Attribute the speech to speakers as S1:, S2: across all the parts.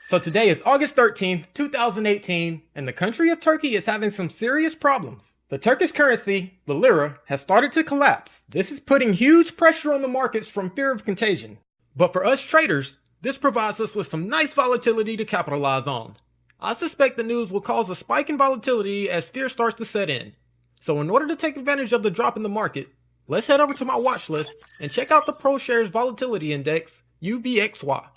S1: So today is August 13th, 2018, and the country of Turkey is having some serious problems. The Turkish currency, the Lira, has started to collapse. This is putting huge pressure on the markets from fear of contagion. But for us traders, this provides us with some nice volatility to capitalize on. I suspect the news will cause a spike in volatility as fear starts to set in. So in order to take advantage of the drop in the market, let's head over to my watch list and check out the Proshares Volatility Index, UVXY.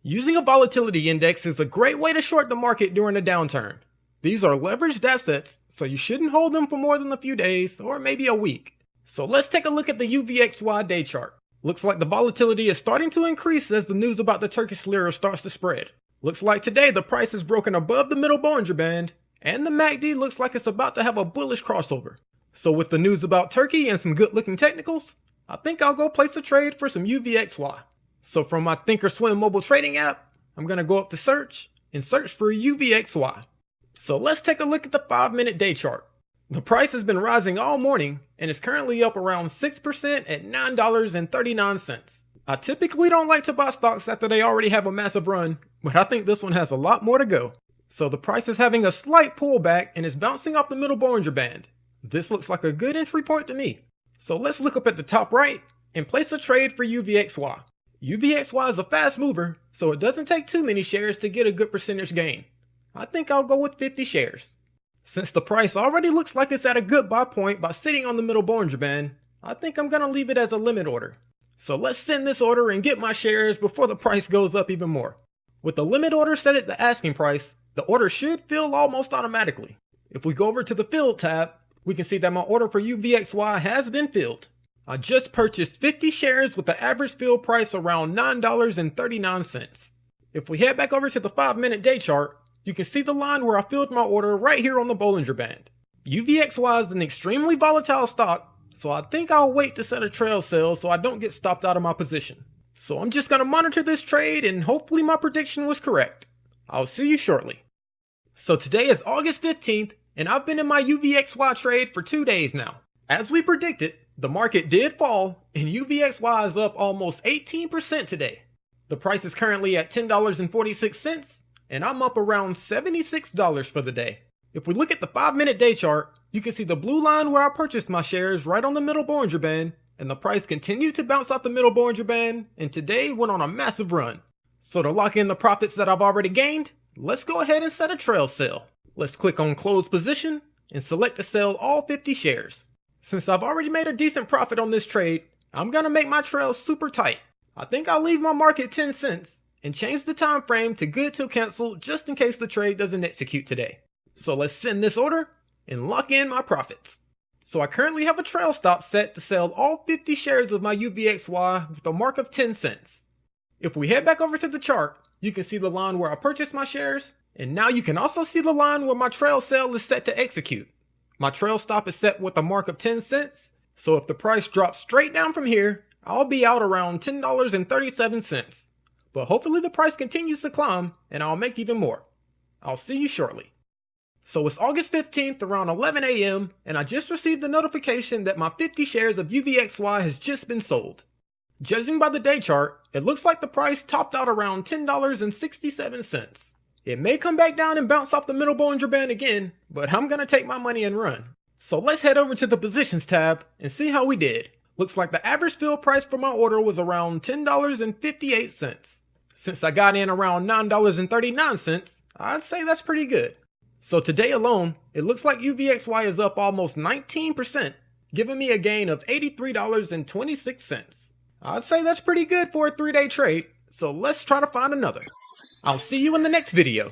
S1: Using a volatility index is a great way to short the market during a downturn. These are leveraged assets, so you shouldn't hold them for more than a few days or maybe a week. So let's take a look at the UVXY day chart. Looks like the volatility is starting to increase as the news about the Turkish Lira starts to spread. Looks like today the price is broken above the middle Bollinger Band, and the MACD looks like it's about to have a bullish crossover. So with the news about Turkey and some good looking technicals, I think I'll go place a trade for some UVXY. So from my Thinkorswim mobile trading app, I'm going to go up to search and search for UVXY. So let's take a look at the 5-minute day chart. The price has been rising all morning and is currently up around 6% at $9.39. I typically don't like to buy stocks after they already have a massive run, but I think this one has a lot more to go. So the price is having a slight pullback and is bouncing off the middle Bollinger Band. This looks like a good entry point to me. So let's look up at the top right and place a trade for UVXY. UVXY is a fast mover, so it doesn't take too many shares to get a good percentage gain. I think I'll go with 50 shares. Since the price already looks like it's at a good buy point by sitting on the middle Bollinger Band, I think I'm going to leave it as a limit order. So let's send this order and get my shares before the price goes up even more. With the limit order set at the asking price, the order should fill almost automatically. If we go over to the Field tab, we can see that my order for UVXY has been filled. I just purchased 50 shares with the average fill price around $9.39. If we head back over to the 5-minute day chart, you can see the line where I filled my order right here on the Bollinger Band. UVXY is an extremely volatile stock, so I think I'll wait to set a trail sale so I don't get stopped out of my position. So I'm just going to monitor this trade and hopefully my prediction was correct. I'll see you shortly. So today is August 15th and I've been in my UVXY trade for 2 days now. As we predicted, the market did fall and UVXY is up almost 18% today. The price is currently at $10.46 and I'm up around $76 for the day. If we look at the 5-minute day chart, you can see the blue line where I purchased my shares right on the middle Bollinger Band, and the price continued to bounce off the middle Bollinger Band and today went on a massive run. So to lock in the profits that I've already gained, let's go ahead and set a trail sale. Let's click on close position and select to sell all 50 shares. Since I've already made a decent profit on this trade, I'm gonna make my trail super tight. I think I'll leave my mark at 10 cents and change the time frame to good till cancel just in case the trade doesn't execute today. So let's send this order and lock in my profits. So I currently have a trail stop set to sell all 50 shares of my UVXY with a mark of 10 cents. If we head back over to the chart, you can see the line where I purchased my shares, and now you can also see the line where my trail sale is set to execute. My trail stop is set with a mark of 10 cents, so if the price drops straight down from here, I'll be out around $10.37. But hopefully the price continues to climb and I'll make even more. I'll see you shortly. So it's August 15th around 11 a.m. and I just received the notification that my 50 shares of UVXY has just been sold. Judging by the day chart, it looks like the price topped out around $10.67. It may come back down and bounce off the middle Bollinger Band again, but I'm gonna take my money and run. So let's head over to the positions tab and see how we did. Looks like the average fill price for my order was around $10.58. Since I got in around $9.39, I'd say that's pretty good. So today alone, it looks like UVXY is up almost 19%, giving me a gain of $83.26. I'd say that's pretty good for a 3-day trade, so let's try to find another. I'll see you in the next video.